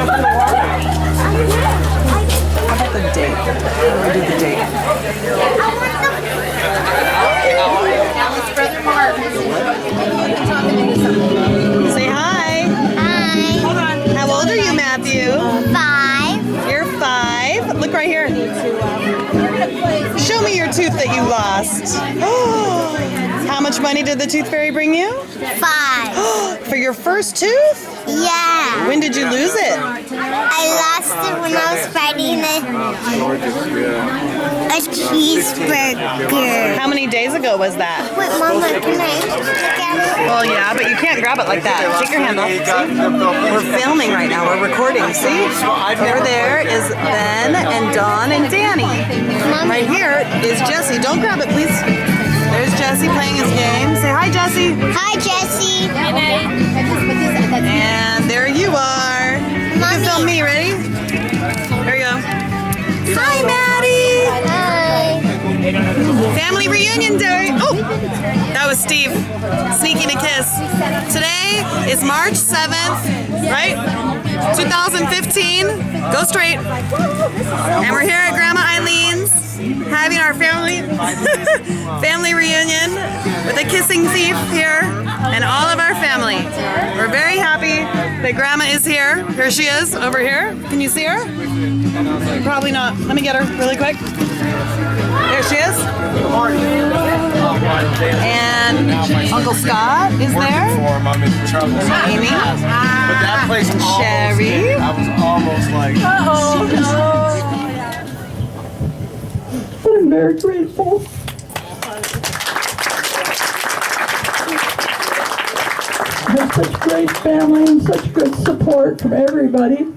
How about the date? How do we do the date? Say hi. Hi. Hold on. How old are you, Matthew? 5. You're 5. Look right here. Show me your tooth that you lost. How much money did the tooth fairy bring you? 5. For your first tooth? Yeah. When did you lose it? I lost it when I was fighting a cheeseburger. How many days ago was that? Wait, Mama, can I grab it? Well, yeah, but you can't grab it like that. Take your hand off. See? We're filming right now. We're recording. See? Over there is Ben and Dawn and Danny. Right here is Jesse. Don't grab it, please. There's Jesse playing his game. Say hi, Jesse. Hi, Jessie. And there you are. You can film me. Ready? There you go. Hi, Maddie. Hi. Family reunion day. Oh, that was Steve sneaking a kiss. Today is March 7th, right? 2015. Go straight. And we're here at Grandma Eileen's having our family reunion with a kissing thief here and all of our family. We're very happy that Grandma is here. Here she is, over here. Can you see her? Probably not. Let me get her really quick. There she is. And Uncle Scott is there. Amy. But that place almost Sherry. hit. I was almost like, But I'm very grateful. I have such great family and such good support from everybody.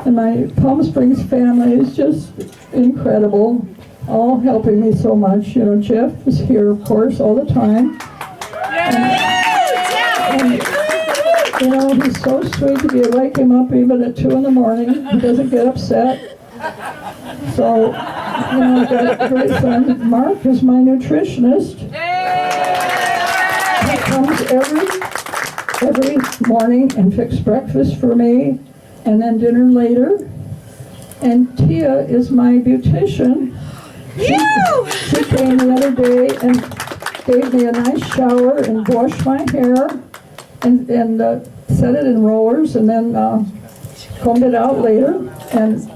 And my Palm Springs family is just incredible, all helping me so much. You know, Jeff is here, of course, all the time. And, you know, he's so sweet to be wake him up even at 2 in the morning. He doesn't get upset. So, you know, I've got a great friend. Mark is my nutritionist. He comes every morning and fixes breakfast for me, and then dinner later. And Tia is my beautician. She came the other day and gave me a nice shower and washed my hair and set it in rollers and then combed it out later. And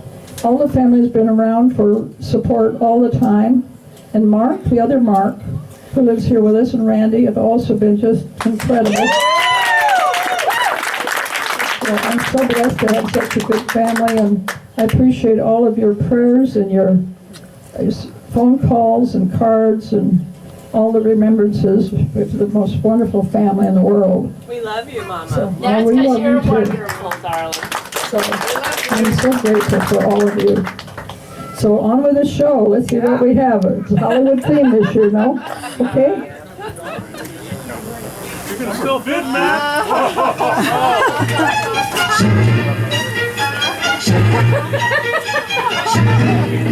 all the family's been around for support all the time. And Mark, the other Mark, who lives here with us, and Randy have also been just incredible. So I'm so blessed to have such a good family, and I appreciate all of your prayers and your phone calls and cards and all the remembrances of the most wonderful family in the world. We love you, Mama. So, That's we because love you're you too. wonderful, darling. So I'm so grateful for all of you. So on with the show. Let's see what we have. It's a Hollywood theme this year, no? Okay? still fit, man.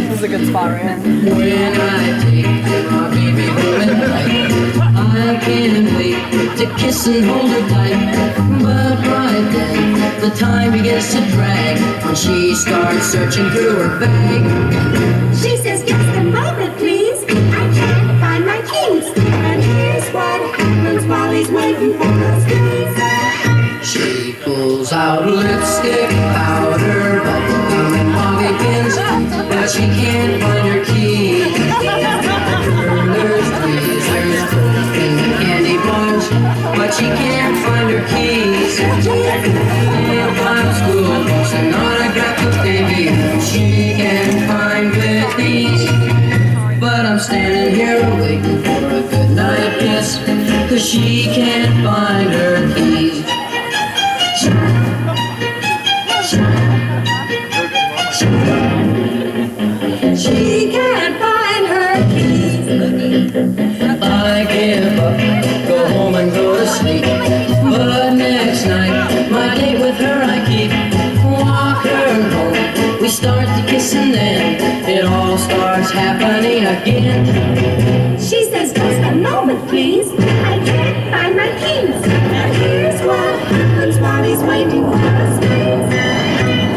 This is a good spot, right? When I take the rocky river at night, I can't wait to kiss and hold her tight. But right then, the time begins to drag when she starts searching through her bag. She says, just a moment, please. I can't find my keys. And here's what happens while he's waiting for us, please. She pulls out lipstick, powder, bubblegum, and bobby pins, but she can't find her keys. There's tweezers, and candy bars, but she can't find her keys. And five school books and autograph books, baby, she can find with these. But I'm standing here waiting for a goodnight kiss, 'cause she can't find her keys. She can't find her keys. I give up, go home and go to sleep. But next night, my date with her I keep. Walk her home, we start to kiss and then it all starts happening again. She says, just a moment, please. I can't find my keys. And here's what happens while he's waiting for us, please.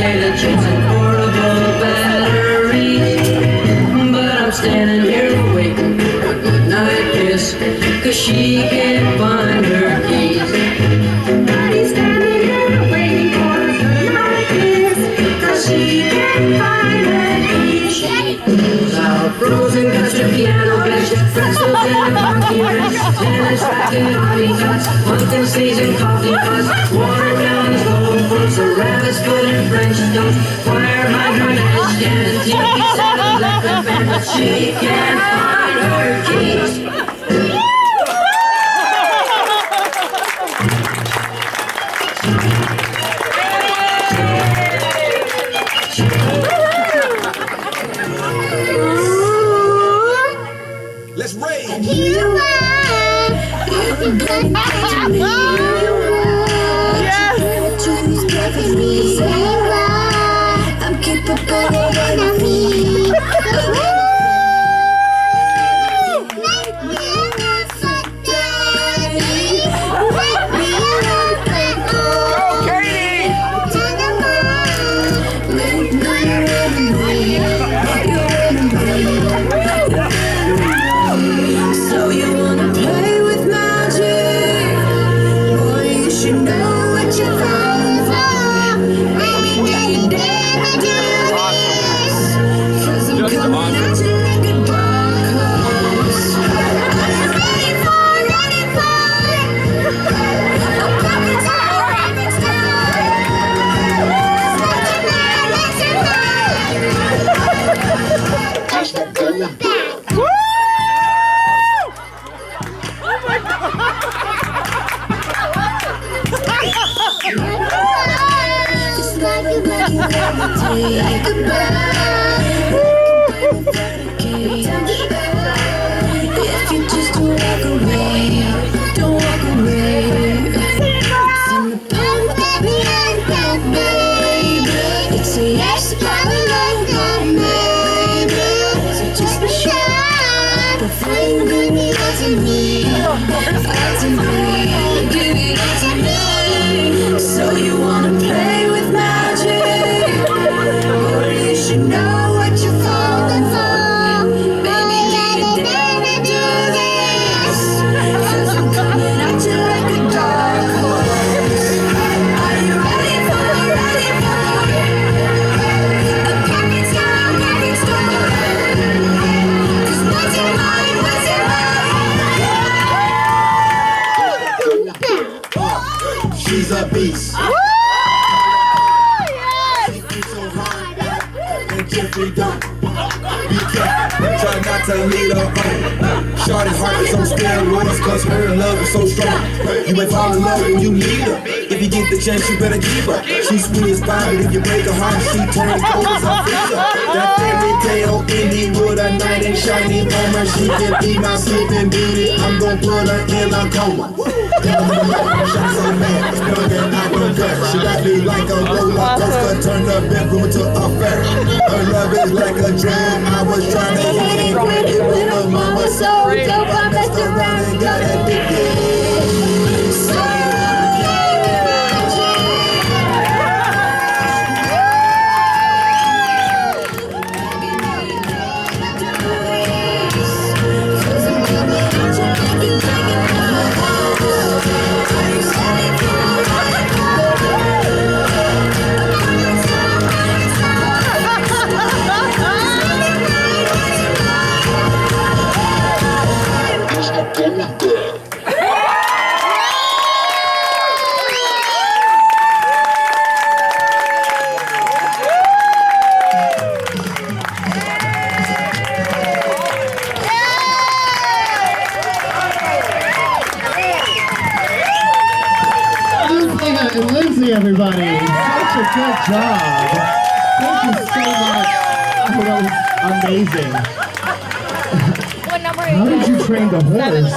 say that she's in portable batteries. But I'm standing here waiting for a goodnight kiss, 'cause she can't find her keys. He's standing here waiting for a goodnight kiss, 'cause she can't find her keys. Pulls out frozen custard, piano bench, pretzels and a monkey wrench, tennis racket, hobby cuts, pumpkin seeds and coffee pots, water gallons, gold books, a rabbit's foot and French toast, fire hydrant, ice can, TV set, electric fan, but she can't find her keys. Let's rage. You are the good Yes! I'm capable of anything. So you wanna play with magic? Boy, you should know what you're falling for. Baby, do you dare to do this? 'Cause I'm coming at you like a dark horse. Are you ready for it? A puppet star, puppet star. Let's get Touch the good back. Just like you like a if you just don't walk away, don't walk away. It's in the palm of my hand, baby. It's a yes, gotta like that, baby. So just be shy, but find the all to me, all to me, give it all to me. So you wanna play with magic? Or you should know what you're falling for. Baby, do you dare to do this? 'Cause I'm coming at you like a dark horse. Are you ready for a perfect storm, perfect storm? 'Cause what's your mind, what's your mind? She's a beast. And Jeffrey don't. Be careful, try not to lead her on. Shorty's heart is on steroids, 'cause her love is so strong. You may fall in love when you need her. If you get the chance, you better keep her. She's sweet as pie, but if you break her heart, she turns cold as a freezer. That fairy tale ending with a knight in shining armor. She can be my sleeping beauty. I'm gonna put her in a coma. Shot so mad, it's better than I regret. She got me like a roller coaster, turned the bedroom into a fair. Her love is like a dream. I was trying to hit it with her mama so dope. I messed around and got addicted. So and Lindsay, everybody. Such a good job. Thank you so much. Oh, that was amazing. How did you train the horse?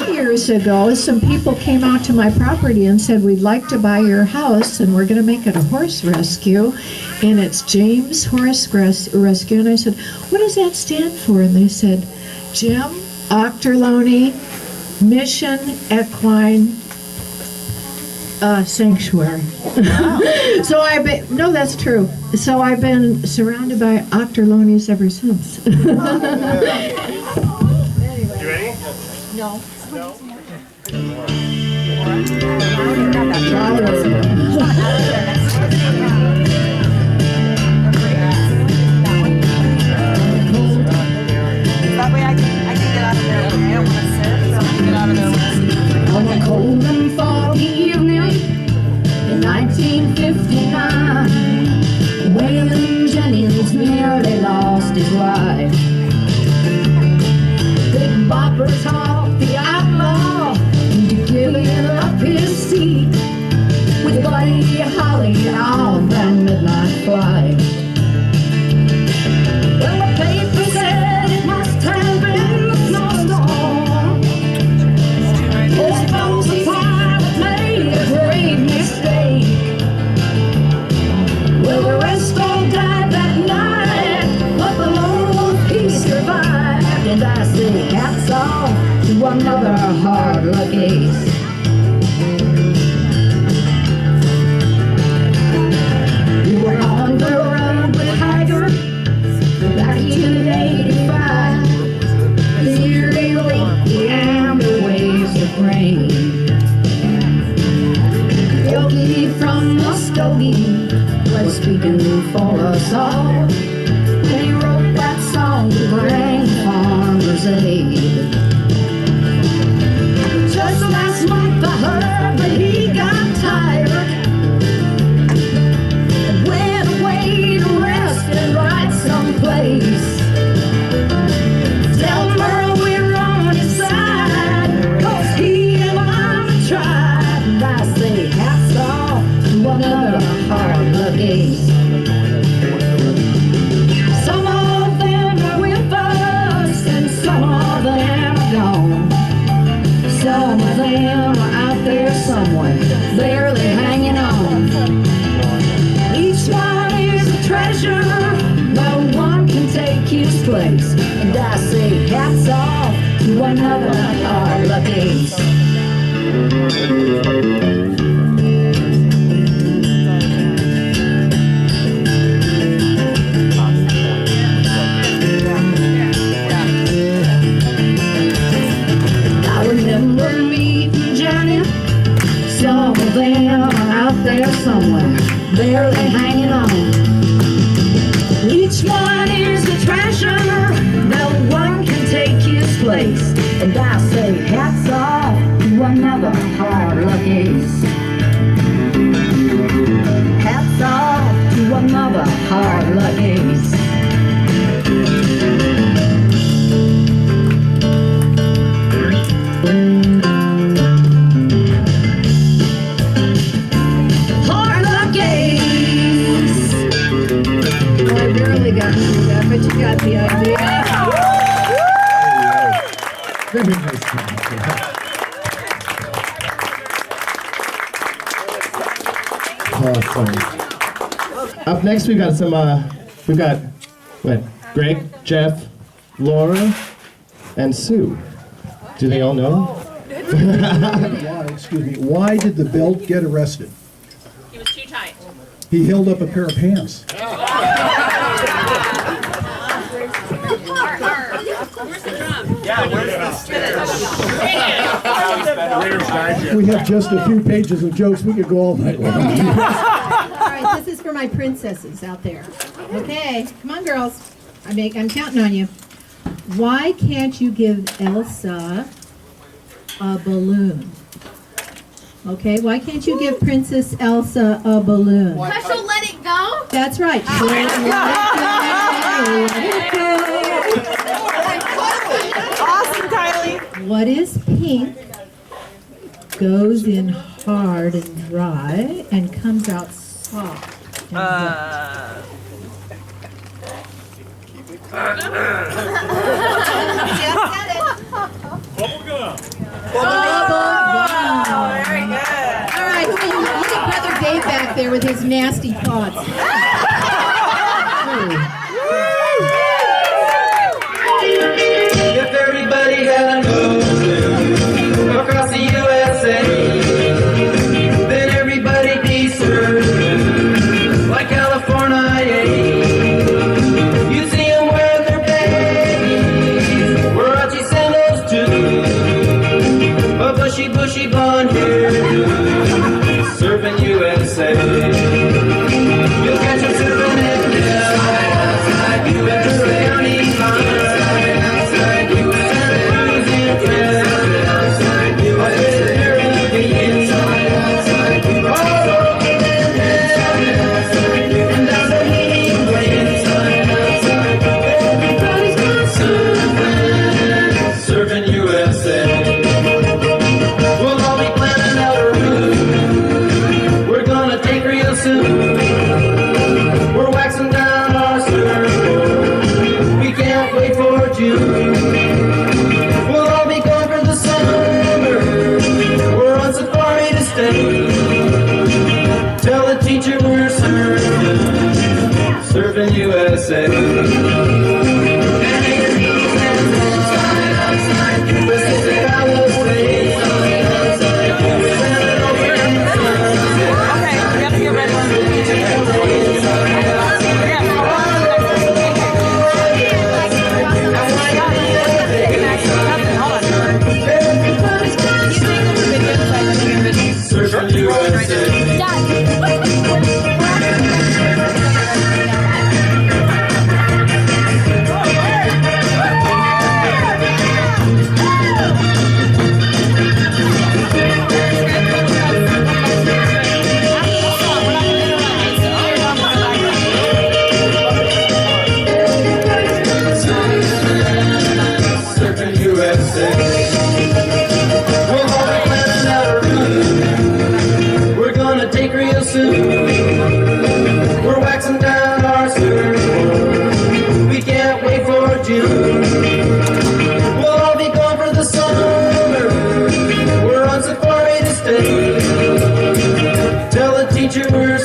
Years ago, some people came out to my property and said, we'd like to buy your house and we're going to make it a horse rescue. And it's James Horse Rescue. And I said, what does that stand for? And they said, Jim Auchterlonie Mission Equine sanctuary. So I've been, no, that's true. So I've been surrounded by Auchterlonies ever since. You ready? That way I can get out of there. I don't want to sit, so I can get out of there. On a cold and foggy evening in 1959, Waylon Jennings nearly lost his life. Big Bopper talked the outlaw into giving up his seat with Buddy Holly on that midnight flight. Well, the paper said it must have been a snowstorm. Those folks the pilot made a grave mistake. Well, the rest all died that night, but the lone wolf he survived. And I say hats off to another hard luck ace. We were on the road with Tiger back in 85. The eerie lake, the amber waves of rain. Yogi from Muskogee was speaking for us all, and he wrote that song to bring farmers aid. Just last month I heard that he got tired and went away to rest and write someplace. Tell Merle we're on his side, 'cause he and Mama tried. And I say hats off to another hard luck ace. Some of them are with us and some of them are gone. Some of them are out there somewhere, barely hanging on. Each one is a treasure, no one can take his place. And I say hats off to another hard luck ace. I remember meeting Janet. Some of them are out there somewhere, barely hanging on. Each one is a treasure, no one can take his place. And I say hats off to another hard luck ace. Hats off to another hard luck ace. Hard luck ace. I barely got through that, but you got the idea. Very nice job. Awesome. Up next, we got some. We've got what? Greg, Jeff, Laura, and Sue. Do they all know? Why, excuse me, why did the belt get arrested? He was too tight. He held up a pair of pants. Where's the drum? Yeah, where's the We have just a few pages of jokes, we could go all night long. All right, this is for my princesses out there. Okay, come on, girls. I'm counting on you. Why can't you give Elsa a balloon? Okay, why can't you give Princess Elsa a balloon? Because she'll let it go? That's right. She'll let it go. Awesome, Kylie. What is pink, goes in hard and dry, and comes out soft and wet? Very good. All right, look at Brother Dave back there with his nasty thoughts. If everybody had a nose across the USA, then bushy, bushy blonde hair, surfing USA. You'll catch him surfing at USA County line. Surfing USA. We'll all be planning out a route we're gonna take real soon. We're waxing down our surfboard. We can't wait for June. We'll all be going for the summer. We're on safari to stay. Tell the teacher we're surfing USA. Surfing USA. Surfing USA. We'll all be planning out a route we're gonna take real soon. We're waxing down our surfboard. We can't wait for June. We'll all be going for the summer. We're on safari to stay. Tell the teacher we're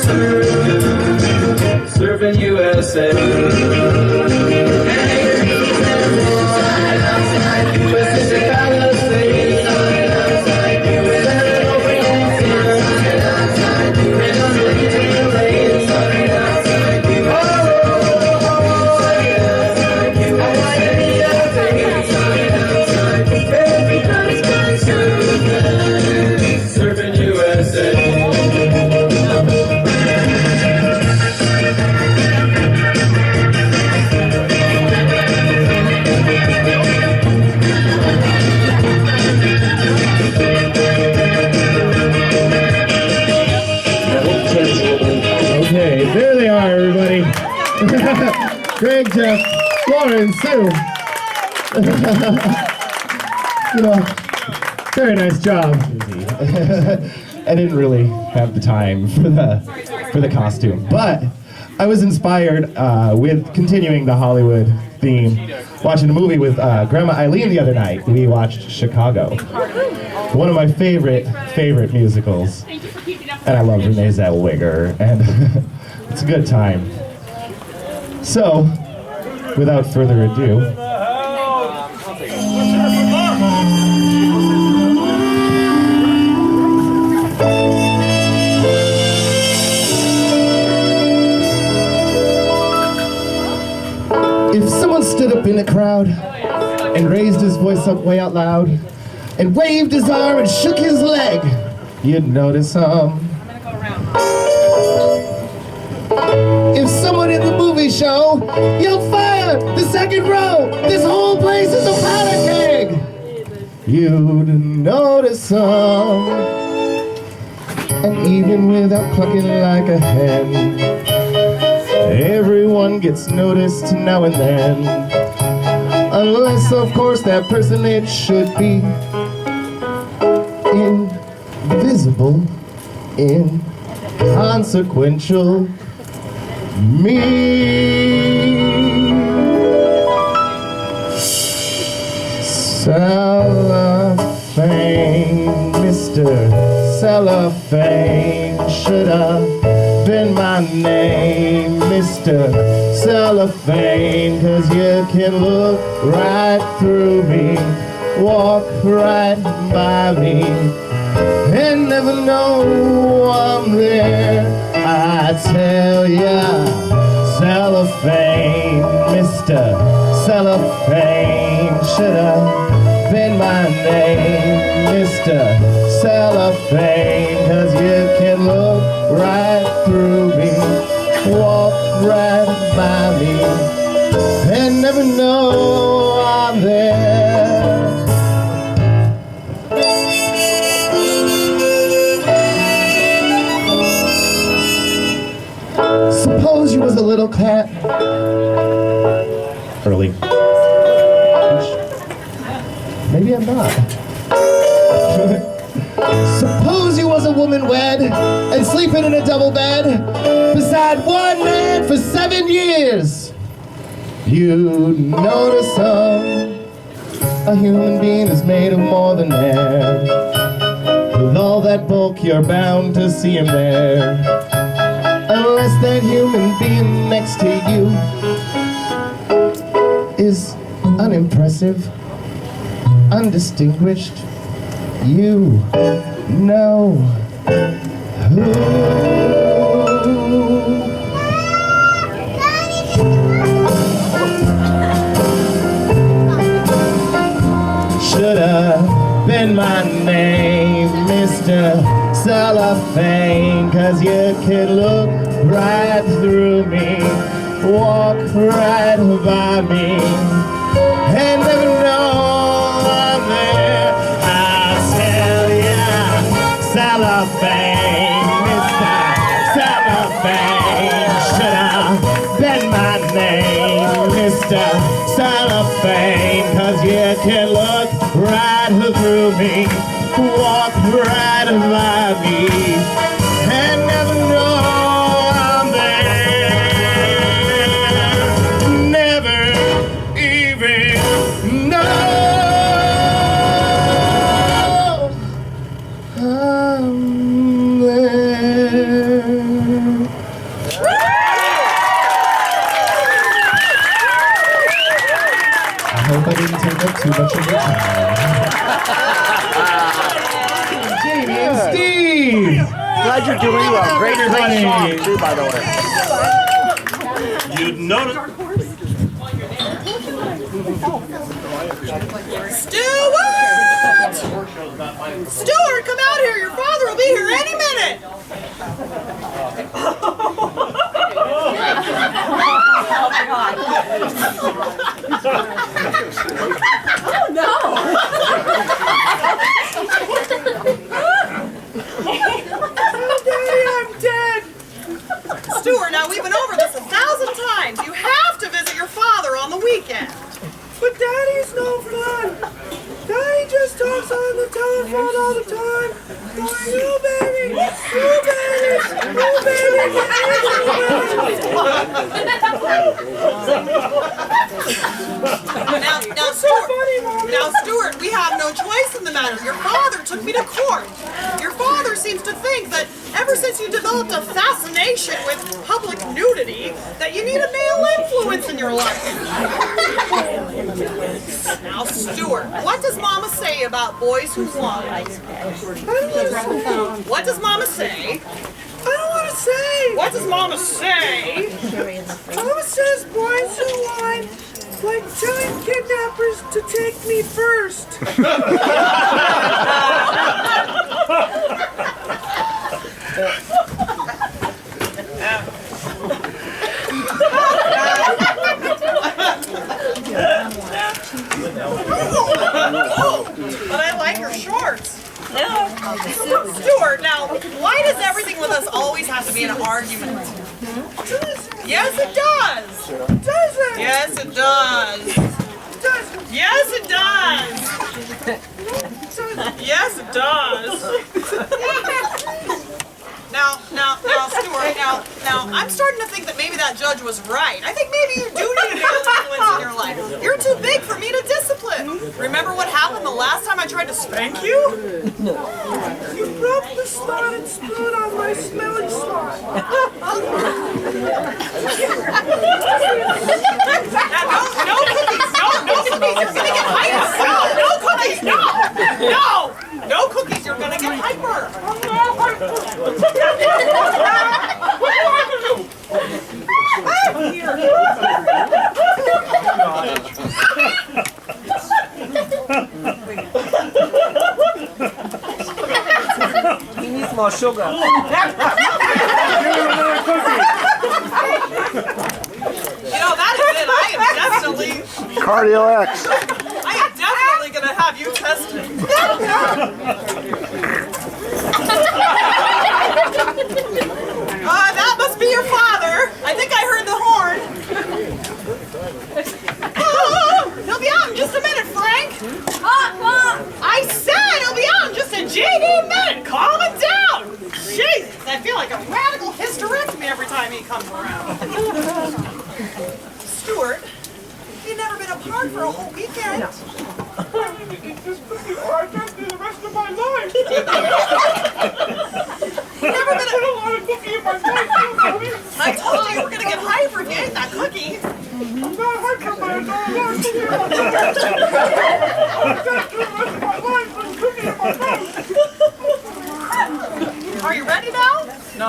surfing USA. Pacific Palisades. Surfing USA. Okay, there they are, everybody. Greg, Jeff, Lauren, Sue. You know, very nice job. I didn't really have the time for the costume, but I was inspired with continuing the Hollywood theme, watching a movie with Grandma Eileen the other night. We watched Chicago, one of my favorite musicals, and I love Renee Zellweger, and it's a good time. So, without further ado, if someone stood up in the crowd and raised his voice up way out loud and waved his arm and shook his leg, you'd notice if someone in the movie show yelled fire the second row, this whole place is a powder keg, you'd notice and even without clucking like a hen, everyone gets noticed now and then, unless of course that person, it should be invisible, inconsequential me. Cellophane, Mr. Cellophane should have been my name, Mr. Cellophane, 'cause you can look right through me, walk right by me, and never know I'm there. I tell ya, Cellophane, Mr. Cellophane should have been my name, Mr. Mr. Cellophane, 'cause you can look right through me, walk right by me, and never know I'm there. Suppose you was a little cat. Early. Maybe I'm not. Suppose you was a woman wed and sleeping in a double bed beside one man for 7 years. You'd notice a human being is made of more than air. With all that bulk, you're bound to see him there. Unless that human being next to you is unimpressive, undistinguished, you know who. Should have been my name, Mr. Cellophane, 'cause you could look right through me, walk right by me, and never know I'm there. I'll tell ya, Cellophane, Mr. Cellophane, should have been my name, Mr. Cellophane, 'cause you can look right through me, walk right by me, and never know I'm there. Never even know I'm there. I hope I didn't take up too much of your time. Jamie and Steve! Glad you're doing well. Great song too, by the way. You'd notice. Stuart! Stuart, come out here. Your father will be here any minute. Oh, no. Daddy, I'm dead. Stuart, now we've been over this 1,000 times. You have to visit your father on the weekend. But Daddy's no fun. Daddy just talks on the telephone all the time. Going, you baby, you baby, you baby. Now, Stuart, we have no choice in the matter. Your father took me to court. Your father seems to think that ever since you developed a fascination with public nudity, that you need a male influence in your life. Now, Stuart, what does Mama say about boys who whine? What does Mama say? I don't want to say. What does Mama say? Mama says boys who whine like telling kidnappers to take me first. But I like your shorts. Stuart, now, why does everything with us always have to be an argument? Yes, it does. Does it? Yes, it does. Yes, it does. Yes, it does. Now, Stuart, now, I'm starting to think that maybe that judge was right. I think maybe you do need a male influence in your life. You're too big for me to discipline. Remember what happened the last time I tried to spank you? No. You broke the slot and spilled on my smelly slot. Now, no cookies. No cookies. You're gonna get hyper. No cookies. No cookies. You're gonna get hyper. more sugar. You know, that is it. I am definitely, Cardio X. I am definitely going to have you tested. That must be your father. I think I heard the horn. He'll be out in just a minute, Frank. I said he'll be out in just a JD minute. Calm it down. Jesus, I feel like a radical hysterectomy every time he comes around. Stuart, you've never been apart for a whole weekend. Or I can't do the rest of my life. Never been a lot of cookie in my face. I told you were gonna get hyper if you ate that cookie. I'm not hyper, but I don't want a lot of cookie in my face. I can't do the rest of my life with cookie in my face. Are you ready now? No.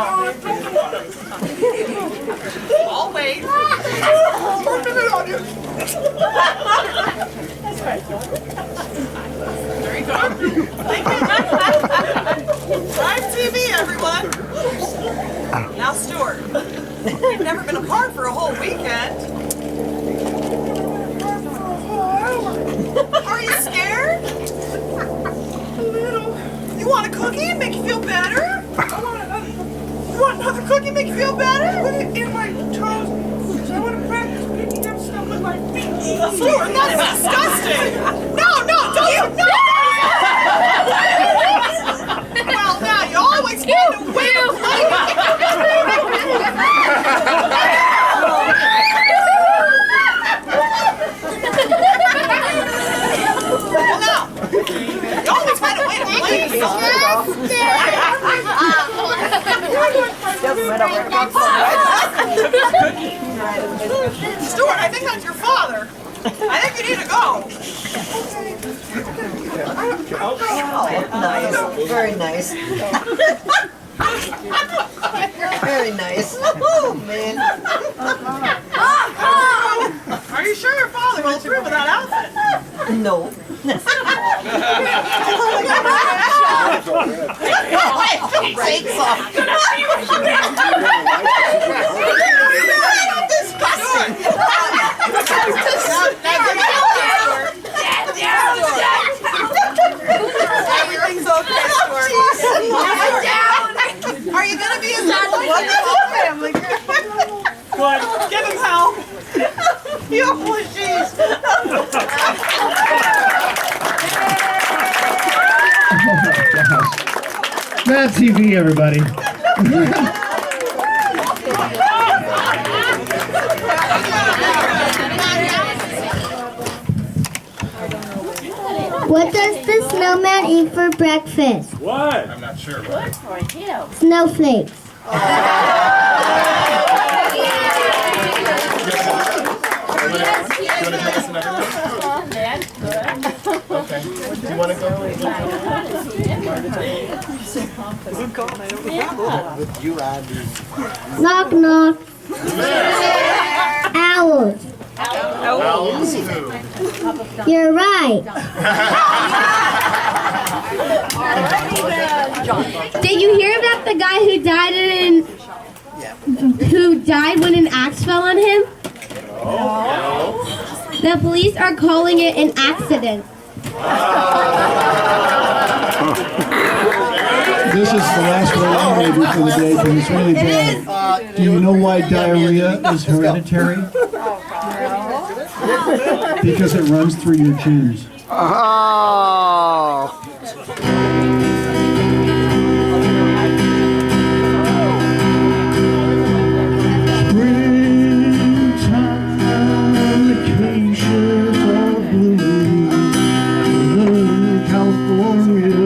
I'll wait. 1 minute on you. There you go. Thank you. Prime TV, everyone. Now, Stuart, we've never been apart for a whole weekend. Are you scared? A little. You want a cookie and make you feel better? You want another cookie make you feel better? Put it in my toes. I want to practice picking up stuff with my feet. Stuart, that is disgusting! No, don't you? No! Well, now you always find a way to play. Well, now you always find a way to play. Stuart, I think that's your father. I think you need to go. Nice. Very nice. Very nice. Oh, man. Are you sure your father will approve of that outfit? No. Breaks off. Everything's okay, Stuart. Are you going to be a good family? Good. Give him hell. You jeez. Mad TV, everybody. What does the snowman eat for breakfast? What? I'm not sure. What? Snowflakes. Okay. Do you want to go? Knock knock. Owls. Owls who? You're right. Did you hear about the guy who died when an axe fell on him? No. The police are calling it an accident. This is the last one I'm going to do for the day, but it's really bad. Do you know why diarrhea is hereditary? Because it runs through your genes. Oh. Springtime vacations are blooming in California.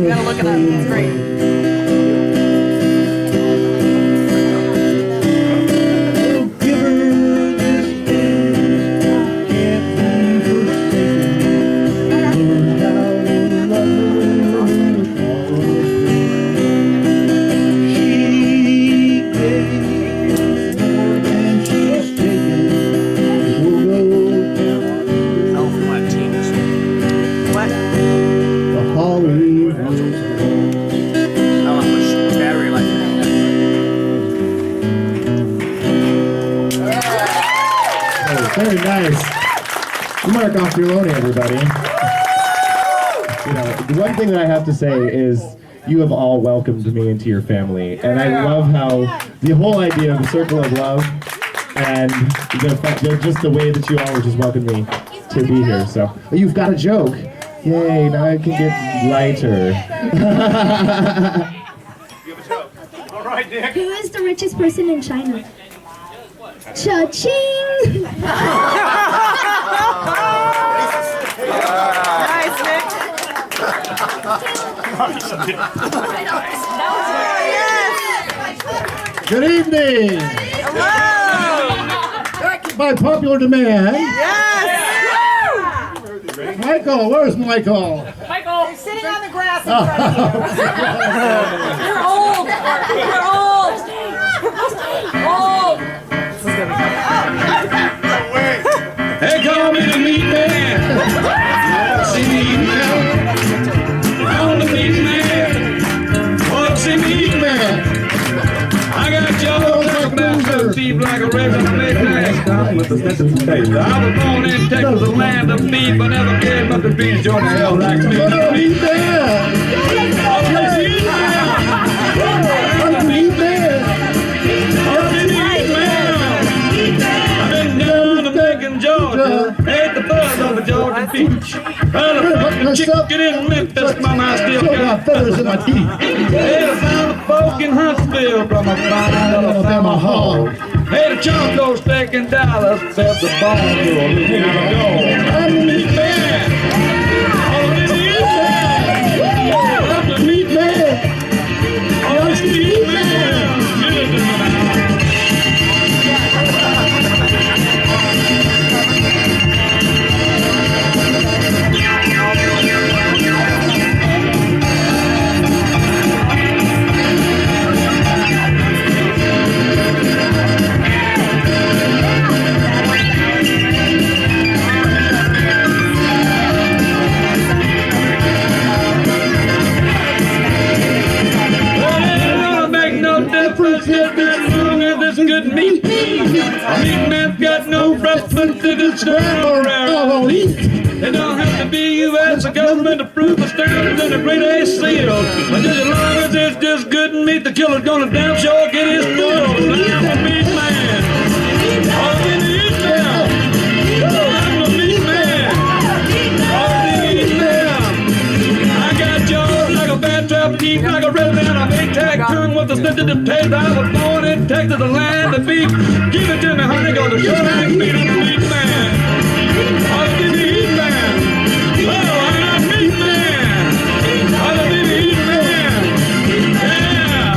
You gotta look it up. It's great. What? The holly was Battery life. Oh, very nice. Mark Auchterlonie, everybody. You know, the one thing that I have to say is you have all welcomed me into your family, and I love how the whole idea of the circle of love and just the way that you all just welcomed me to be here. So you've got a joke. Yay, now I can get lighter. All right, Dick. Who is the richest person in China? Cha-ching! Nice, Nick. Good evening. Hello. By popular demand, Yes. Michael, where's Michael? He's sitting on the grass in front of you. You're old. You're old. Old. They call me the meat man. See me eat man. I'm the meat man. Oh, see me eat man. I got jaws like a mouse, teeth like a razor blade knife. With the sensitive taste. I was born in Texas, the land of beef. I never cared about the beans, joint of hell like me. I'm the meat man. I'm the meat man. I'm the meat man. I'm the meat man. I've been down to Macon, Georgia. Ate the buzz of a Georgia peach. Well, chicken in Memphis, mama, I still got feathers in my teeth. Hey, I found a folk in Huntsville from a fine Alabama hog. Hey, the Choco steak in Dallas, fed the bone to a Louisiana dog. I'm the meat man. I'm the meat man. I'm the meat man. I'm the meat man. Give it to me now. Good meat. Meat man's got no preference if it's temporary. It don't have to be U.S. government approved of standards and a grade A seal. But just as long as it's just good meat, the killer's gonna damn sure get his meal. I'm a meat man. I'm a meat man. I'm a meat man. I'm a meat man. I got jaws like a bad trap, teeth like a red man. I'm A-tag tongue with a sensitive taste. I was born in Texas, the land of beef. Give it to me, honey, go to sure like meat. I'm a meat man. I'm a meat man. Oh, I'm a meat man. I'm a meat man. Yeah.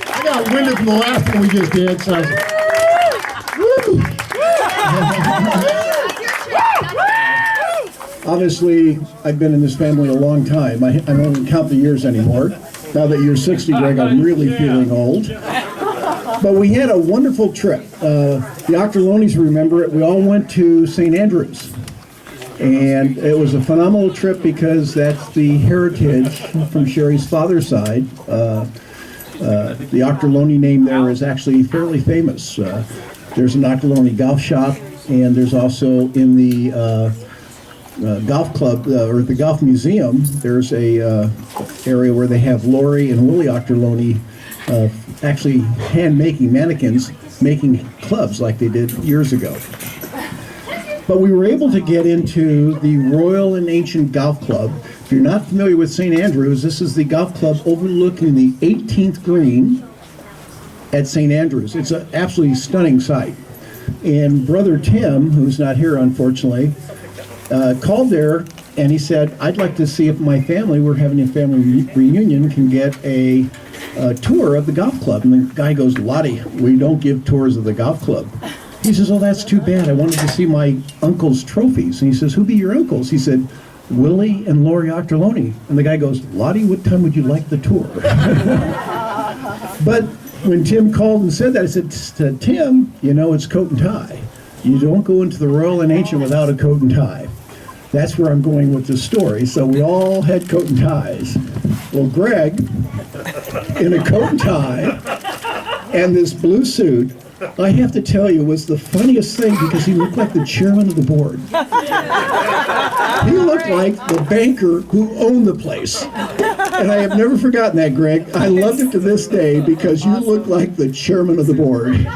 I got winded from the last one we just did, so. Woo! Obviously, I've been in this family a long time. I don't even count the years anymore. Now that you're 60, Greg, I'm really feeling old. But we had a wonderful trip. The Auchterlonies remember it. We all went to St. Andrews. And it was a phenomenal trip because that's the heritage from Sherry's father's side. The Auchterlonie name there is actually fairly famous. There's an Auchterlonie golf shop, and there's also in the golf club or the golf museum, there's a area where they have Lori and Willie Auchterlonie actually hand making mannequins, making clubs like they did years ago. But we were able to get into the Royal and Ancient Golf Club. If you're not familiar with St. Andrews, this is the golf club overlooking the 18th green at St. Andrews. It's an absolutely stunning sight. And Brother Tim, who's not here unfortunately, called there and he said, I'd like to see if my family, we're having a family reunion, can get a tour of the golf club. And the guy goes, Lottie, we don't give tours of the golf club. He says, oh, that's too bad. I wanted to see my uncle's trophies. And he says, who be your uncles? He said, Willie and Lori Auchterlonie. And the guy goes, Lottie, what time would you like the tour? But when Tim called and said that, I said to Tim, you know, it's coat and tie. You don't go into the Royal and Ancient without a coat and tie. That's where I'm going with this story. So we all had coat and ties. Well, Greg, in a coat and tie and this blue suit, I have to tell you, was the funniest thing because he looked like the chairman of the board. He looked like the banker who owned the place. And I have never forgotten that, Greg. I loved it to this day because you look like the chairman of the board.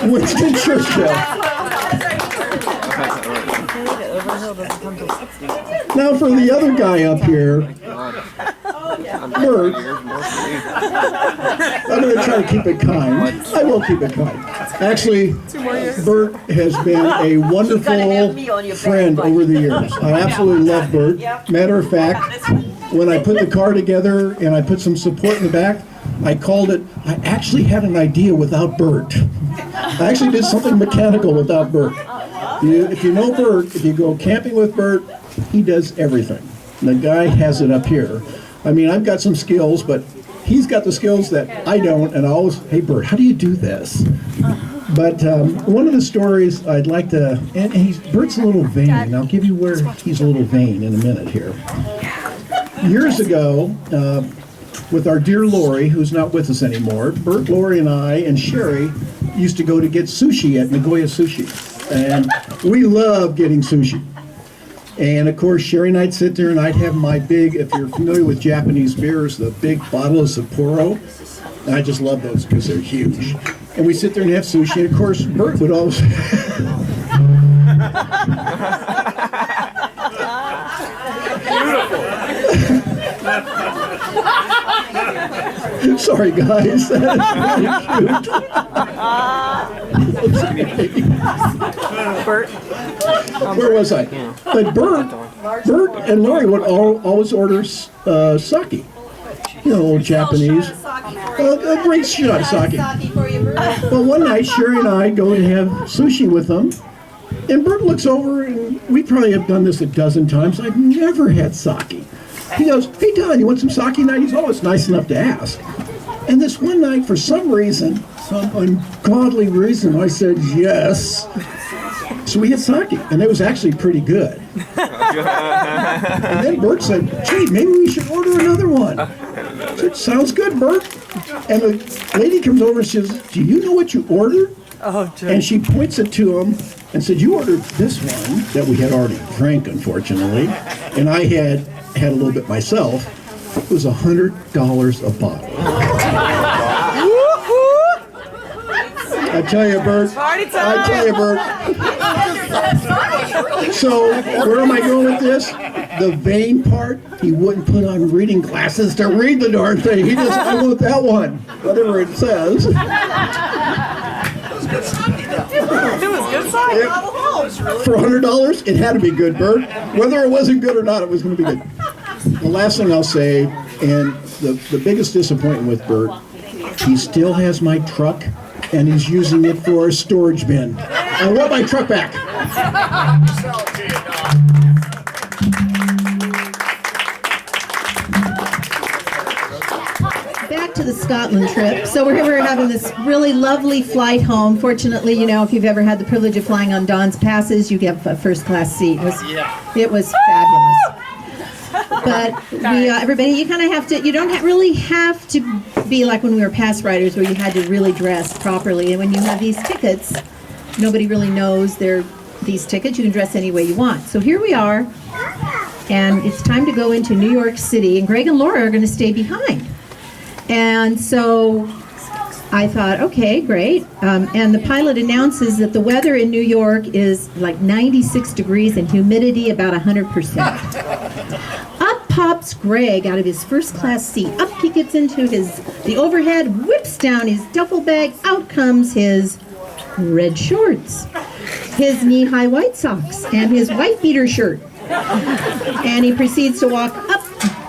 Winston Churchill. Now for the other guy up here, Bert. I'm going to try to keep it kind. I will keep it kind. Actually, Bert has been a wonderful friend over the years. I absolutely love Bert. Matter of fact, when I put the car together and I put some support in the back, I called it, I actually had an idea without Bert. I actually did something mechanical without Bert. If you know Bert, if you go camping with Bert, he does everything. The guy has it up here. I mean, I've got some skills, but he's got the skills that I don't, and I always, hey Bert, how do you do this? But one of the stories I'd like to, and Bert's a little vain, and I'll give you where he's a little vain in a minute here. Years ago, with our dear Lori, who's not with us anymore, Bert, Lori, and I, and Sherry used to go to get sushi at Nagoya Sushi. And we love getting sushi. And of course, Sherry and I'd sit there and I'd have my big, if you're familiar with Japanese beers, the big bottle of Sapporo. And I just love those because they're huge. And we sit there and have sushi. And of course, Bert would always... Sorry, guys. That's really cute. Bert. Where was I? But Bert and Lori would always order sake. You know, old Japanese. A great shot of sake. Well, one night, Sherry and I go to have sushi with them. And Bert looks over, and we probably have done this a dozen times. I've never had sake. He goes, hey, Don, you want some sake tonight? He's always nice enough to ask. And this one night, for some reason, some ungodly reason, I said yes. So we had sake, and it was actually pretty good. And then Bert said, gee, maybe we should order another one. I said, sounds good, Bert. And the lady comes over and says, do you know what you ordered? Oh, and she points it to him and said, you ordered this one that we had already drank, unfortunately, and I had a little bit myself. It was $100 a bottle. I tell you, Bert. I tell you, Bert. So, where am I going with this? The vain part, he wouldn't put on reading glasses to read the darn thing. He just, I want that one, whatever it says. It was good sake. For $100, it had to be good, Bert. Whether it wasn't good or not, it was going to be good. The last thing I'll say, and the biggest disappointment with Bert, he still has my truck, and he's using it for a storage bin. I want my truck back. Back to the Scotland trip. So we're having this really lovely flight home. Fortunately, you know, if you've ever had the privilege of flying on Dawn's passes, you get a first class seat. It was fabulous. But everybody, you kind of have to, you don't really have to be like when we were pass riders where you had to really dress properly. And when you have these tickets, nobody really knows. They're these tickets. You can dress any way you want. So here we are, and it's time to go into New York City, and Greg and Laura are going to stay behind. And so I thought, okay, great. And the pilot announces that the weather in New York is like 96 degrees and humidity about 100%. Up pops Greg out of his first class seat. Up he gets into the overhead, whips down his duffel bag. Out comes his red shorts, his knee-high white socks, and his white beater shirt. And he proceeds to walk up,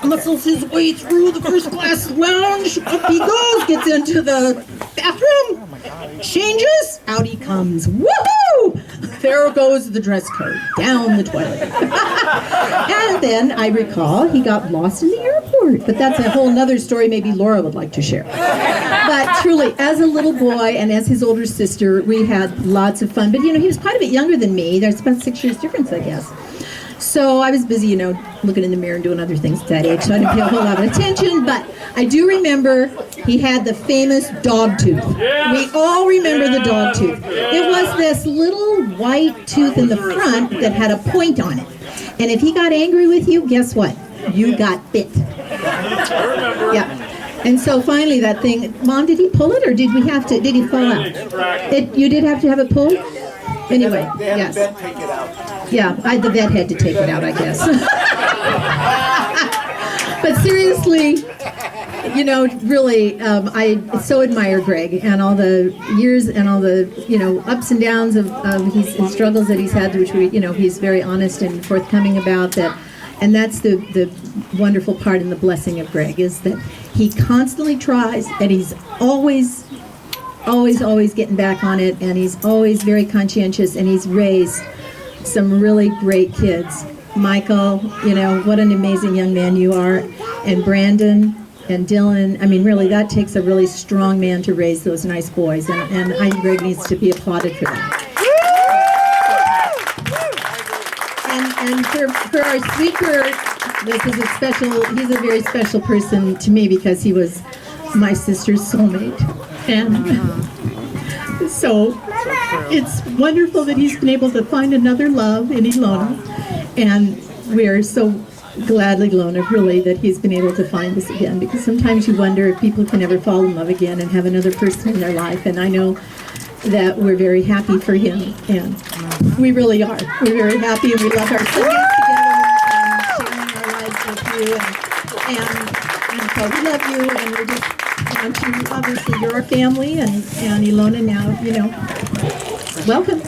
muscles his way through the first class lounge. Up he goes, gets into the bathroom, changes, out he comes. Woohoo! There goes the dress code, down the toilet. And then I recall he got lost in the airport, but that's a whole nother story maybe Laura would like to share. But truly, as a little boy and as his older sister, we had lots of fun. But he was quite a bit younger than me. There's about 6 years difference, I guess. So I was busy, looking in the mirror and doing other things at that age, so I didn't pay a whole lot of attention, but I do remember he had the famous dog tooth. We all remember the dog tooth. It was this little white tooth in the front that had a point on it. And if he got angry with you, guess what? You got bit. Yeah. And so finally that thing, Mom, did he pull it or did he fall out? You did have to have it pulled? Anyway, yes. Yeah, the vet had to take it out, I guess. But seriously, really, I so admire Greg and all the years and all the, ups and downs of his struggles that he's had, which he's very honest and forthcoming about that. And that's the wonderful part and the blessing of Greg is that he constantly tries and he's always getting back on it, and he's always very conscientious, and he's raised some really great kids. Michael, what an amazing young man you are, and Brandon and Dylan. I mean, really, that takes a really strong man to raise those nice boys, and I think Greg needs to be applauded for that. And for our speaker, he's a very special person to me because he was my sister's soulmate. And so it's wonderful that he's been able to find another love in Ilona. And we're so gladly, Ilona, really, that he's been able to find this again. Because sometimes you wonder if people can ever fall in love again and have another person in their life. And I know that we're very happy for him. And we really are. We're very happy and we love our Sundays together and sharing our lives with you. And so we love you and we're just... And obviously you're our family, and Ilona now, welcome.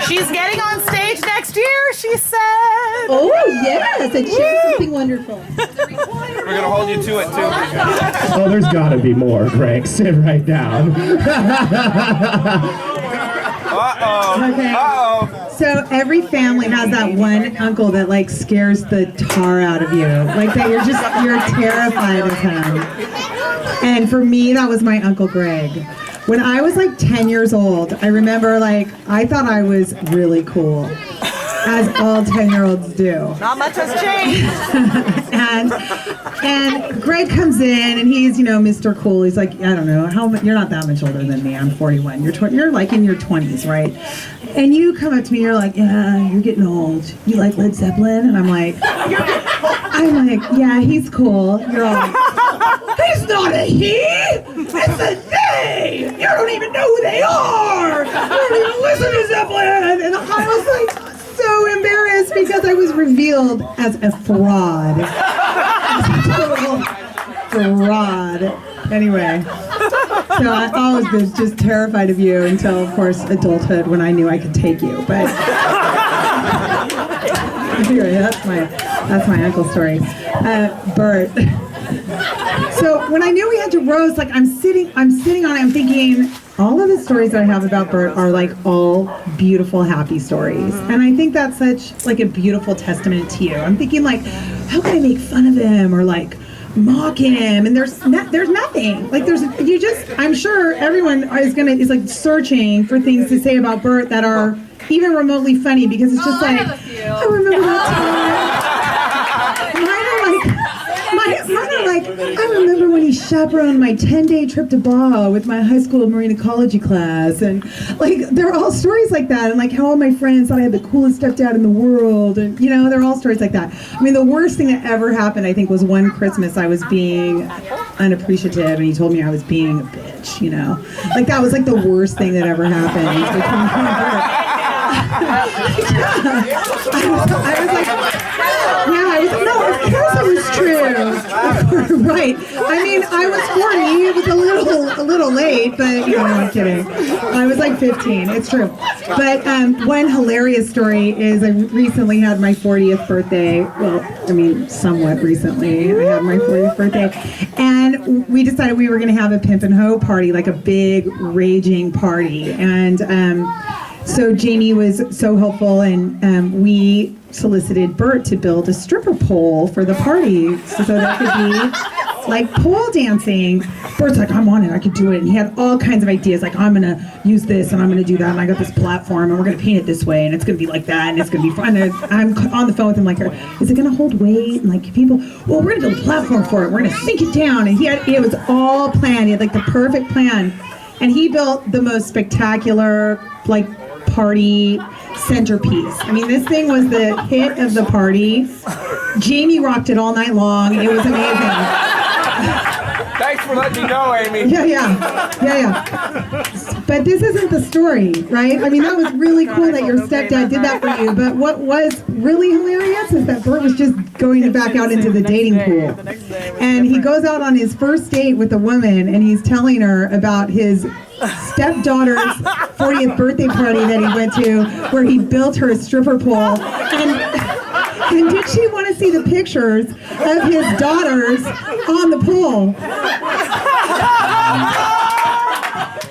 She's getting on stage next year, she said. Oh, yes, and share something wonderful. We're going to hold you to it, too. Oh, there's got to be more, Greg. Sit right down. Uh-oh. Okay. Uh-oh. So every family has that one uncle that scares the tar out of you. That you're terrified of him. And for me, that was my Uncle Greg. When I was 10 years old, I remember I thought I was really cool, as all 10-year-olds do. Not much has changed. and Greg comes in and he's, Mr. Cool. He's like, I don't know, you're not that much older than me. I'm 41. You're in your 20s, right? And you come up to me, you're like, yeah, you're getting old. You like Led Zeppelin? And I'm like, yeah, he's cool. You're all he's not a he! It's a they! You don't even know who they are! You don't even listen to Zeppelin! And I was so embarrassed because I was revealed as a fraud. As a total fraud. Anyway. So I always was just terrified of you until, of course, adulthood when I knew I could take you. But anyway, that's my uncle's story. Bert. So when I knew we had to roast, I'm sitting on it, I'm thinking, all of the stories that I have about Bert are all beautiful, happy stories. And I think that's such a beautiful testament to you. I'm thinking how can I make fun of him or mock him? And there's nothing. I'm sure everyone is searching for things to say about Bert that are even remotely funny because it's just I remember that time. Mine are I remember when he chaperoned my 10-day trip to Baja with my high school marine ecology class, and like they're all stories like that, and like how all my friends thought I had the coolest stepdad in the world, and you know, they're all stories like that. I mean, the worst thing that ever happened, I think, was one Christmas I was being unappreciative, and he told me I was being a bitch, you know? Like that was like the worst thing that ever happened. I was like, no, of course it was true. Right. I mean, I was 40. It was a little late, but you know, I'm kidding. I was like 15. It's true. But one hilarious story is I recently had my 40th birthday. Well, I mean, somewhat recently. I had my 40th birthday. And we decided we were going to have a pimp and hoe party, like a big raging party. And so Jamie was so helpful, and we solicited Bert to build a stripper pole for the party so that could be like pole dancing. Bert's like, I'm on it, I could do it. And he had all kinds of ideas, like, I'm gonna use this and I'm gonna do that, and I got this platform and we're gonna paint it this way and it's gonna be like that and it's gonna be fun. And I'm on the phone with him like, is it gonna hold weight? And like people, well, we're gonna build a platform for it, we're gonna sink it down. And it was all planned. He had like the perfect plan. And he built the most spectacular, like, party centerpiece. I mean, this thing was the hit of the party. Jamie rocked it all night long. It was amazing. Thanks for letting me know, Amy. Yeah. But this isn't the story, right? I mean, that was really cool that your stepdad did that for you. But what was really hilarious is that Bert was just going back out into the dating pool. And he goes out on his first date with a woman, and he's telling her about his stepdaughter's 40th birthday party that he went to, where he built her a stripper pole. And did she want to see the pictures of his daughters on the pole?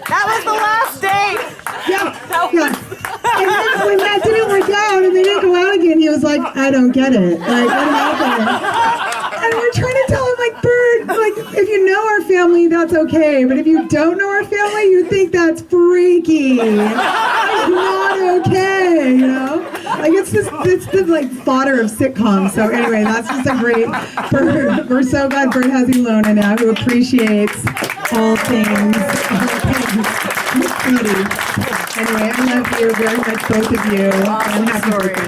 That was the last date. Yeah. And then when that didn't work out and they didn't go out again, he was like, I don't get it. Like, what happened? And we're trying to tell him, like, Bert, like, if you know our family, that's okay. But if you don't know our family, you think that's freaky. It's not okay, you know? Like, it's the, like, fodder of sitcoms. So anyway, that's just a great, Bert, we're so glad Bert has Ilona now, who appreciates all things. Anyway, I love you very much, both of you. And happy birthday.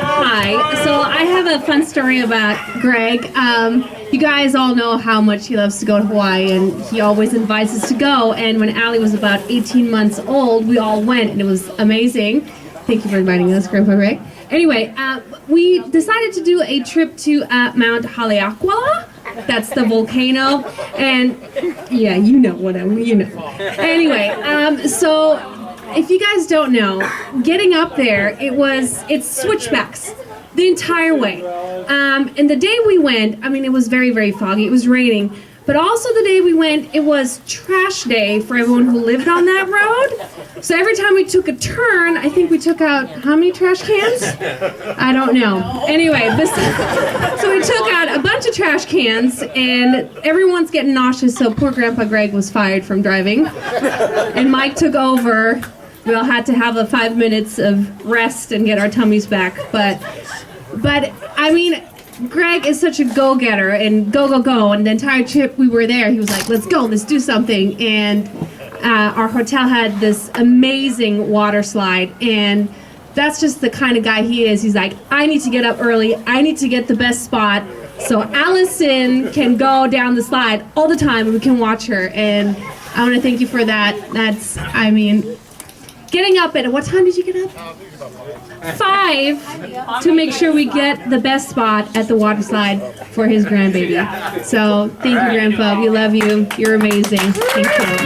Hi. So I have a fun story about Greg. You guys all know how much he loves to go to Hawaii, and he always invites us to go. And when Allie was about 18 months old, we all went, and it was amazing. Thank you for inviting us, Grandpa Greg. Anyway, we decided to do a trip to Mount Haleakala. That's the volcano, and yeah, you know what I mean, you know. Anyway, so if you guys don't know, getting up there, it's switchbacks the entire way. And the day we went, I mean, it was very, very foggy. It was raining. But also the day we went, it was trash day for everyone who lived on that road. So every time we took a turn, I think we took out how many trash cans? I don't know. Anyway, so we took out a bunch of trash cans, and everyone's getting nauseous, so poor Grandpa Greg was fired from driving. And Mike took over. We all had to have 5 minutes of rest and get our tummies back. But I mean, Greg is such a go-getter and go. And the entire trip we were there, he was like, let's go, let's do something. And our hotel had this amazing water slide. And that's just the kind of guy he is. He's like, I need to get up early. I need to get the best spot so Allison can go down the slide all the time and we can watch her. And I want to thank you for that. That's, I mean, getting up at, what time did you get up? 5 to make sure we get the best spot at the water slide for his grandbaby. So thank you, Grandpa. We love you. You're amazing. Thank you.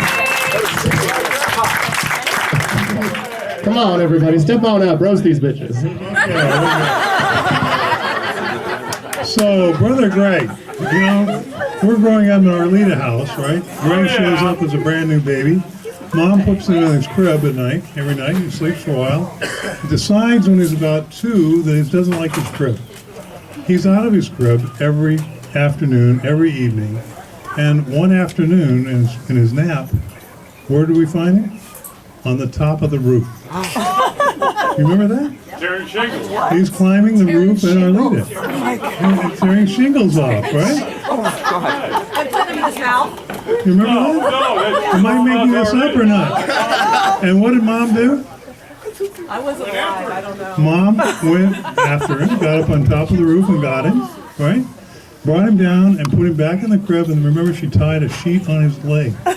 Come on, everybody, step on up, roast these bitches. So, Brother Greg, you know, we're growing up in our Arleta house, right? Greg shows up as a brand new baby. Mom puts him in his crib at night, every night. He sleeps for a while. He decides when he's about 2 that he doesn't like his crib. He's out of his crib every afternoon, every evening. And one afternoon in his nap, where do we find him? On the top of the roof. You remember that? Tearing shingles. He's climbing the roof in Arleta. Tearing shingles off, right? Oh my God. You remember that? Am I making this up or not? And what did Mom do? I wasn't alive, I don't know. Mom went after him, got up on top of the roof and got him, right? Brought him down and put him back in the crib, and remember she tied a sheet on his leg to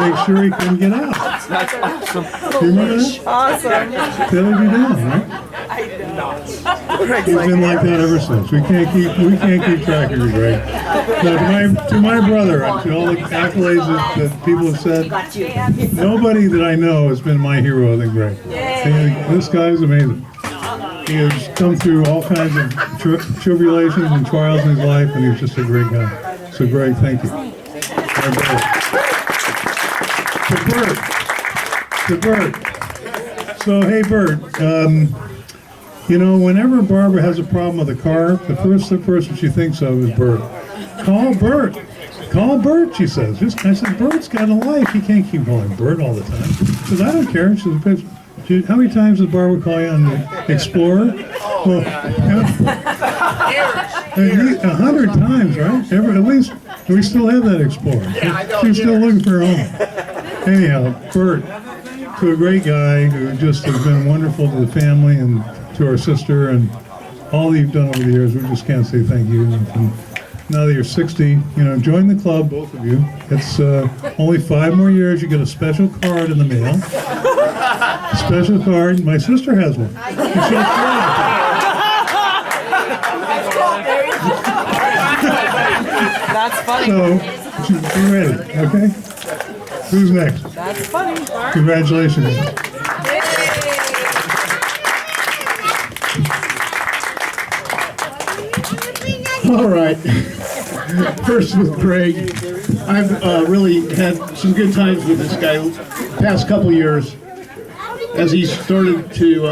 make sure he couldn't get out. That's awesome. Do you remember that? Awesome. That would be down, right? He's been like that ever since. We can't keep track of you, Greg. Now, to my brother, and to all the accolades that people have said, nobody that I know has been my hero than Greg. This guy is amazing. He has come through all kinds of tribulations and trials in his life, and he's just a great guy. So, Greg, thank you. To Bert. So, hey, Bert, you know, whenever Barbara has a problem with a car, the first person she thinks of is Bert. Call Bert. Call Bert, she says. I said, Bert's got a life. He can't keep calling Bert all the time. She says, I don't care. She says, how many times does Barbara call you on the Explorer? Well, 100 times, right? At least we still have that Explorer. She's still looking for her own. Anyhow, Bert, to a great guy who just has been wonderful to the family and to our sister and all that you've done over the years. We just can't say thank you. And now that you're 60, you know, join the club, both of you. It's only 5 more years. You get a special card in the mail. Special card. My sister has one. That's funny. So, be ready, okay? Who's next? That's funny. Congratulations. All right. First with Greg. I've really had some good times with this guy the past couple years as he started to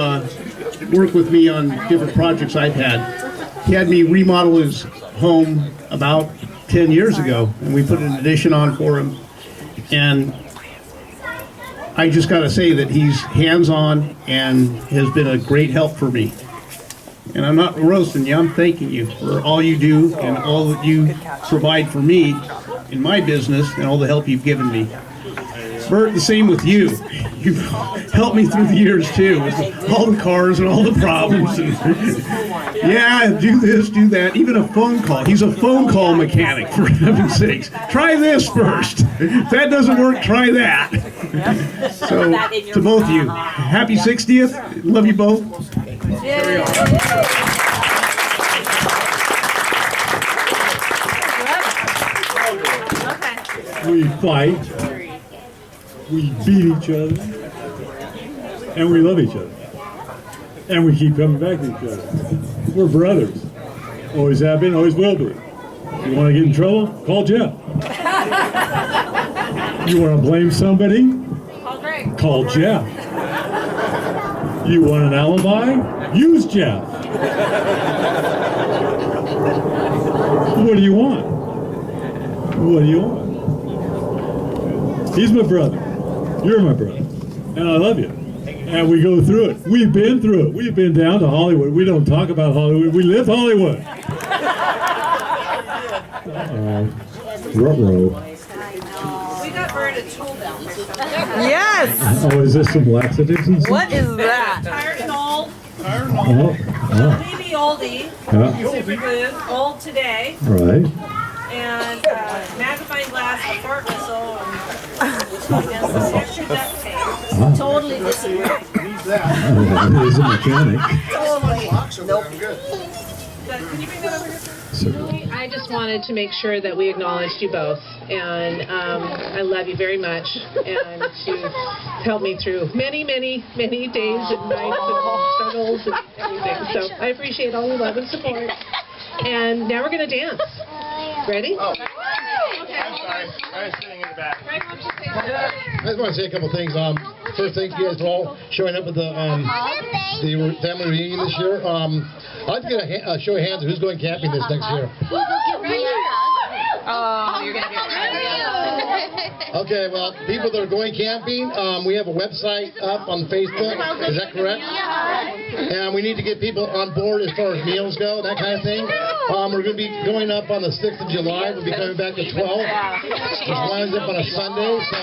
work with me on different projects I've had. He had me remodel his home about 10 years ago, and we put an addition on for him. And I just got to say that he's hands-on and has been a great help for me. And I'm not roasting you, I'm thanking you for all you do and all that you provide for me in my business and all the help you've given me. Bert, the same with you. You've helped me through the years too, with all the cars and all the problems. And yeah, do this, do that, even a phone call. He's a phone call mechanic, for heaven's sakes. Try this first. If that doesn't work, try that. So, to both of you, happy 60th. Love you both. We fight, we beat each other, and we love each other. And we keep coming back to each other. We're brothers. Always have been, always will be. You want to get in trouble? Call Jeff. You want to blame somebody? Call Jeff. You want an alibi? Use Jeff. What do you want? What do you want? He's my brother. You're my brother. And I love you. And we go through it. We've been through it. We've been down to Hollywood. We don't talk about Hollywood. We live Hollywood. Ruh-roh. Yes! Oh, is this some laxatives and stuff? What is that? Tired and old. Oh. Maybe oldie. Yeah. Super good. Old today. Right. And magnifying glass fart whistle and extra duct tape. Totally disagree. He's a mechanic. Totally. Nope. Can you bring that over here? I just wanted to make sure that we acknowledged you both, and I love you very much, and you've helped me through many, many, many days and nights and struggles and everything. So I appreciate all your love and support. And now we're going to dance. Ready? Oh. Okay. I'm sorry. I was sitting in the back. I just want to say a couple things. First, thank you guys for all showing up at the family reunion this year. I'd like to get a show of hands of who's going camping this next year. Oh, you're going to get ready. Okay, well, people that are going camping, we have a website up on Facebook. Is that correct? And we need to get people on board as far as meals go, that kind of thing. We're going to be going up on the 6th of July. We'll be coming back the 12th, which winds up on a Sunday. So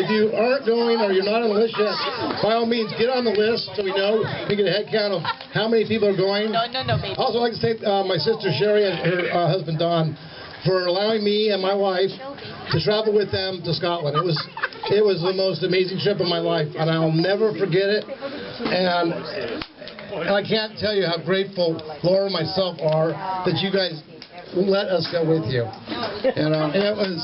if you aren't going or you're not on the list yet, by all means, get on the list so we know. We get a head count of how many people are going. No, baby. Also, I'd like to thank my sister Sherry and her husband Don for allowing me and my wife to travel with them to Scotland. It was the most amazing trip of my life, and I'll never forget it. And I can't tell you how grateful Laura and myself are that you guys let us go with you. And it was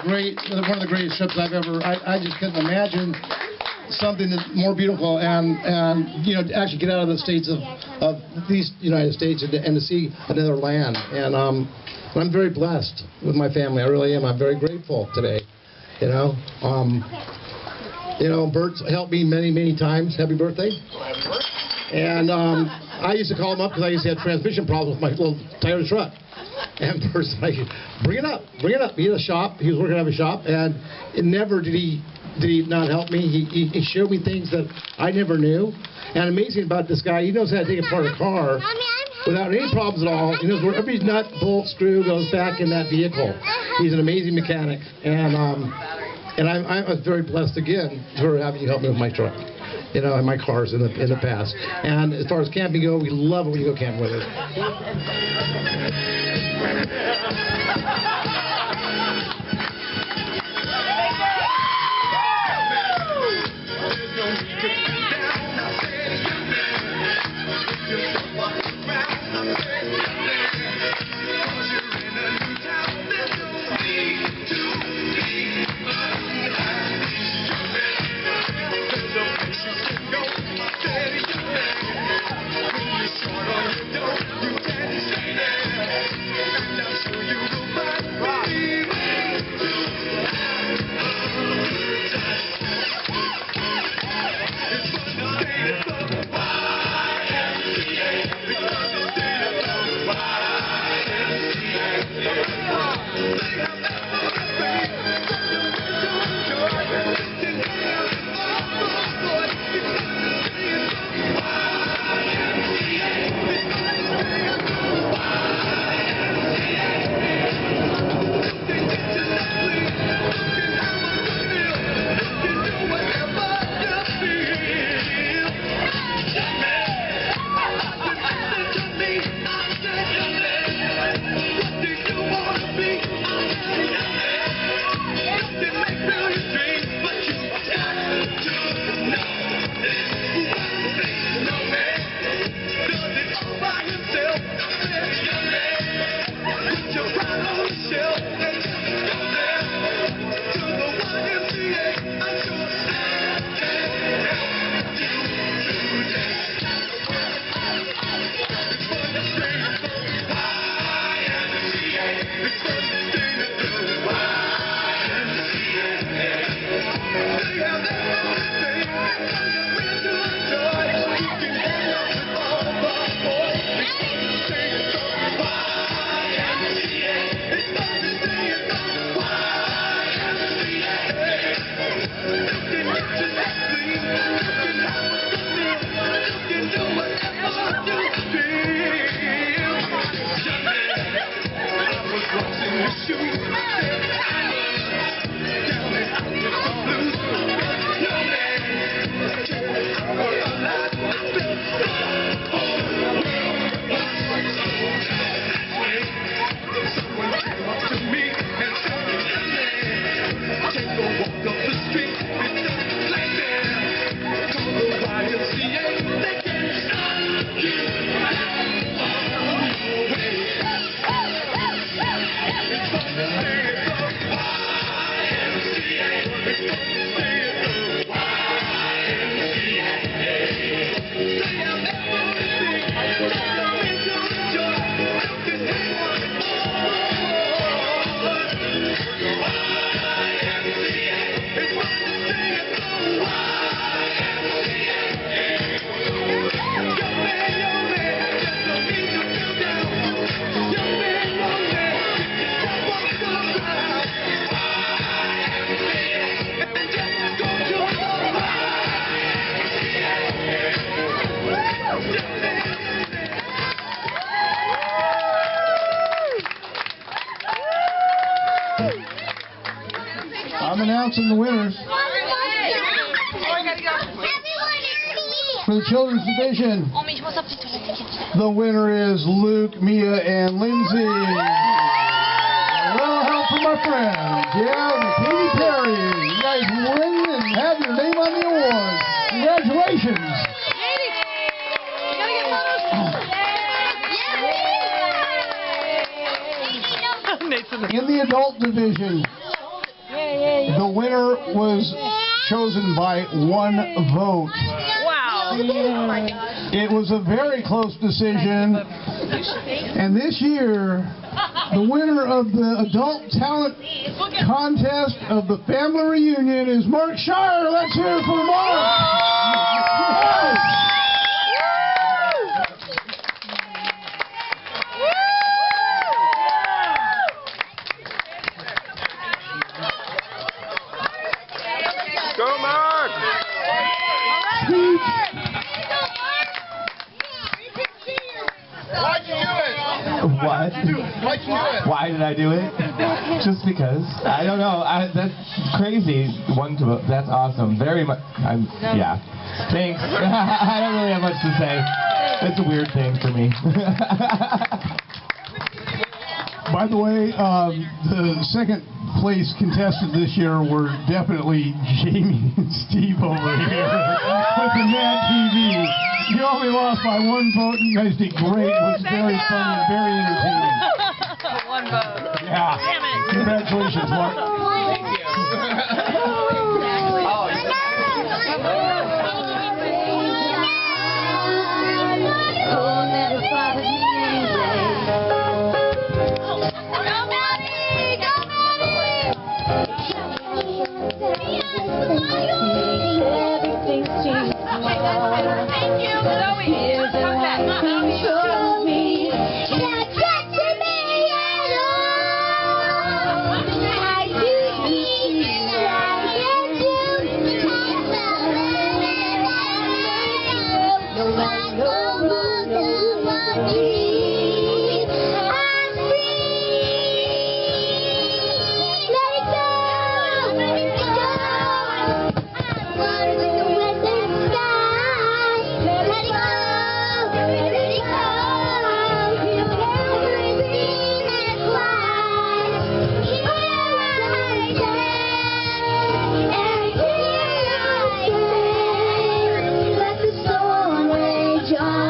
one of the greatest trips I've ever. I just couldn't imagine something that's more beautiful and to actually get out of the states of these United States and to see another land. And I'm very blessed with my family. I really am. I'm very grateful today. Bert's helped me many times. Happy birthday. And I used to call him up because I used to have transmission problems with my little Toyota truck. And Bert's like, bring it up. He had a shop. He was working at a shop, and never did he not help me. He showed me things that I never knew. And amazing about this guy, he knows how to take apart a car without any problems at all. He knows where every nut, bolt, screw goes back in that vehicle. He's an amazing mechanic. And I was very blessed again for having you help me with my truck, and my cars in the past. And as far as camping go, we love it when you go camping with us. announcing the winners. For the children's division, the winner is Luke, Mia, and Lindsay. A little help from my friends, and Katie Perry. You guys win and have your name on the award. Congratulations. In the adult division, the winner was chosen by one vote. Wow. It was a very close decision. And this year, the winner of the Adult Talent Contest of the Family Reunion is Mark Shire. Let's hear it for Mark. Go, Mark! Why'd you do it? What? Why'd you do it? Why did I do it? Just because. I don't know. That's crazy. That's awesome. Very much. Yeah. Thanks. I don't really have much to say. It's a weird thing for me. By the way, the second place contestant this year were definitely Jamie and Steve over here with the Mad TV. You only lost by one vote, and you guys did great. It was very fun and very entertaining. One vote. Yeah. Damn it. Congratulations, Mark. Thank Let the storm rage on.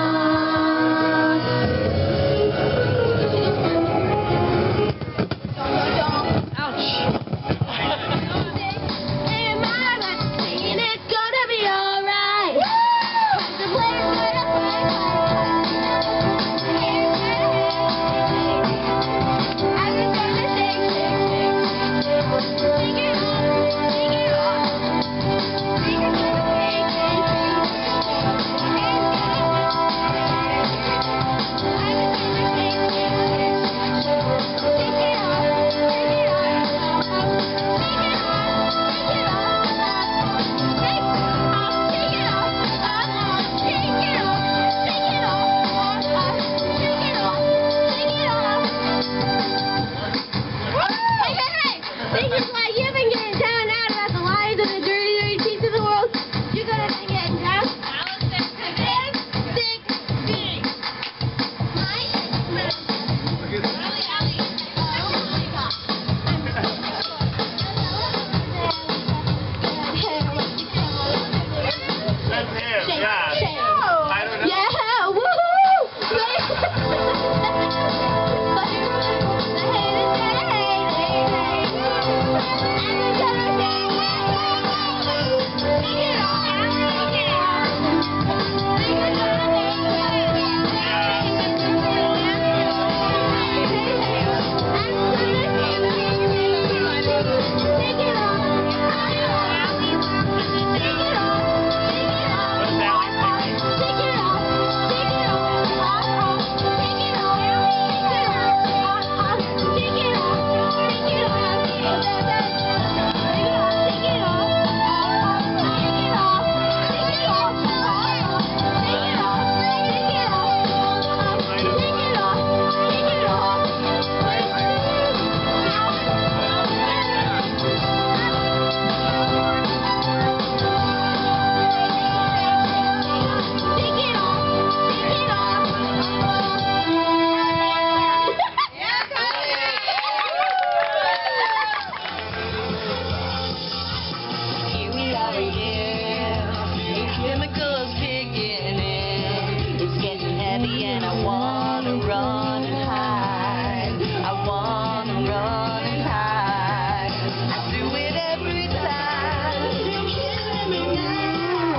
wanna run and hide. I wanna run and hide. I do it every time. You're killing me now.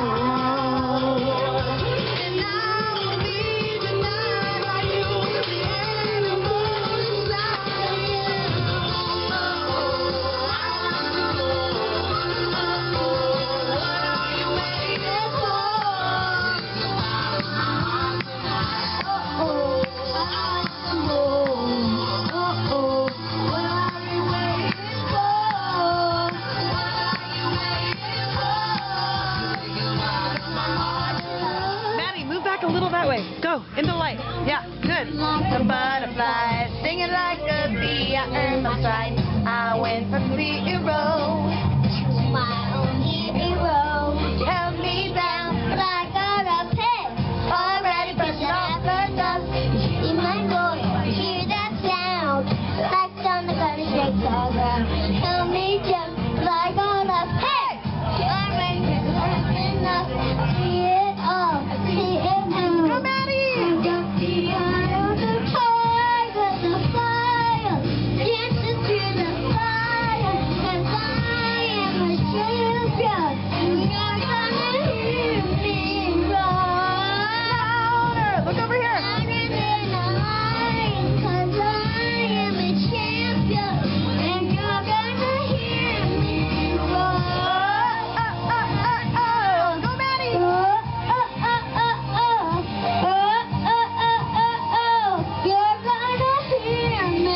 And I will be denied by you. The animal inside you. Maddie, move back a little that way. Go, in the light. Yeah, good. Like a butterfly, singing like a bee, I earned my stripes. I went from zero to my own hero. Held me down like a pig, already brushing off the dust. In my voice, hear that sound, like thunder gonna shake the ground. Held me just like a pig, already brushing enough. See it all, see it all. Go, Maddie! I got the eye of the tiger, the fire, dancing through the fire, 'cause I am a champion. You're gonna hear me roar. Look over here. Louder than a lion, 'cause I am a champion, and you're gonna hear me roar. Go, Maddie! You're gonna hear me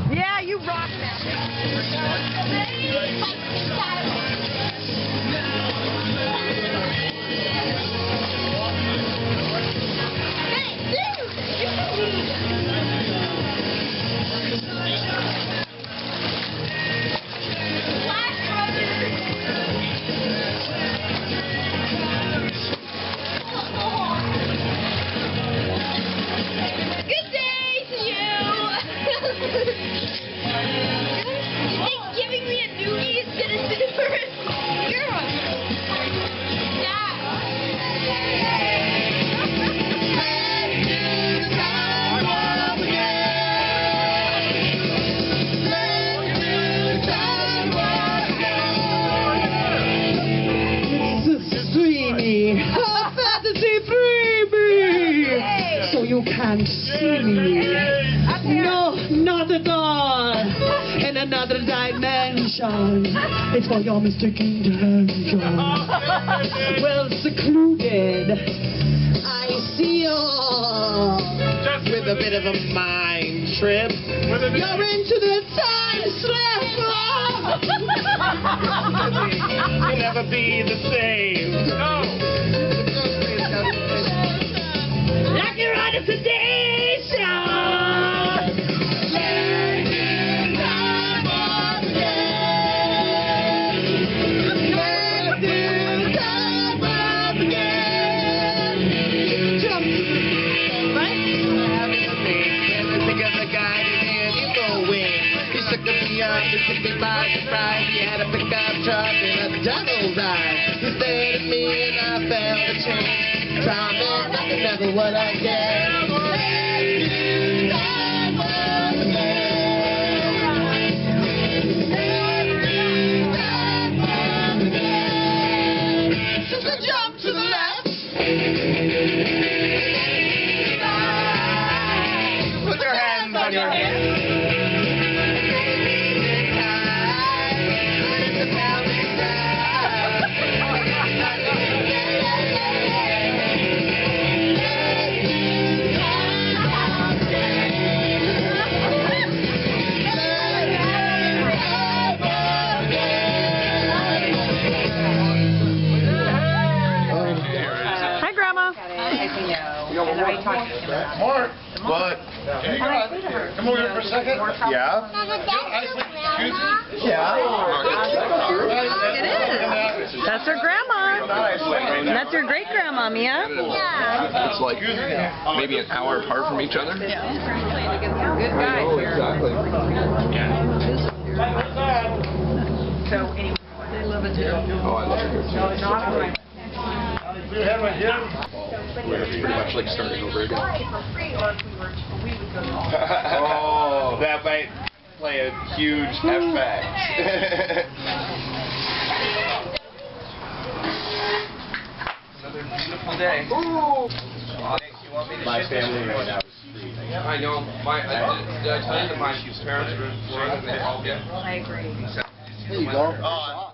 Yeah, you rock that. Good day to you! You think giving me a noogie is gonna sit for a girl? Sweeney, a fantasy freebie, so you can't see me. No, not at all. In another dimension, it's for your mistaken intention. Well secluded, I see you with a bit of a mind trip. You're into the time slip. You'll never be the same. No. Like you're on a sedation. He took me by surprise. He had a pickup truck and a double ride. He stared at me and I felt a change. Promised I could never would again. Jump to the left. Put your hands on your hips. Hi, Grandma. Mark, what? Come over here for a second. Yeah? Yeah. It is. That's her grandma. That's your great grandma, Mia. Yeah. It's like maybe an hour apart from each other. Yeah. Good guys Oh, here. exactly. So anyway, they love it too. Oh, I love it here too. Not right. We're pretty much like starting over again. Oh, that might play a huge effect. Another beautiful day. My family right now is freezing. I know. Did I tell you that my parents were born and they all get? I agree. There you go.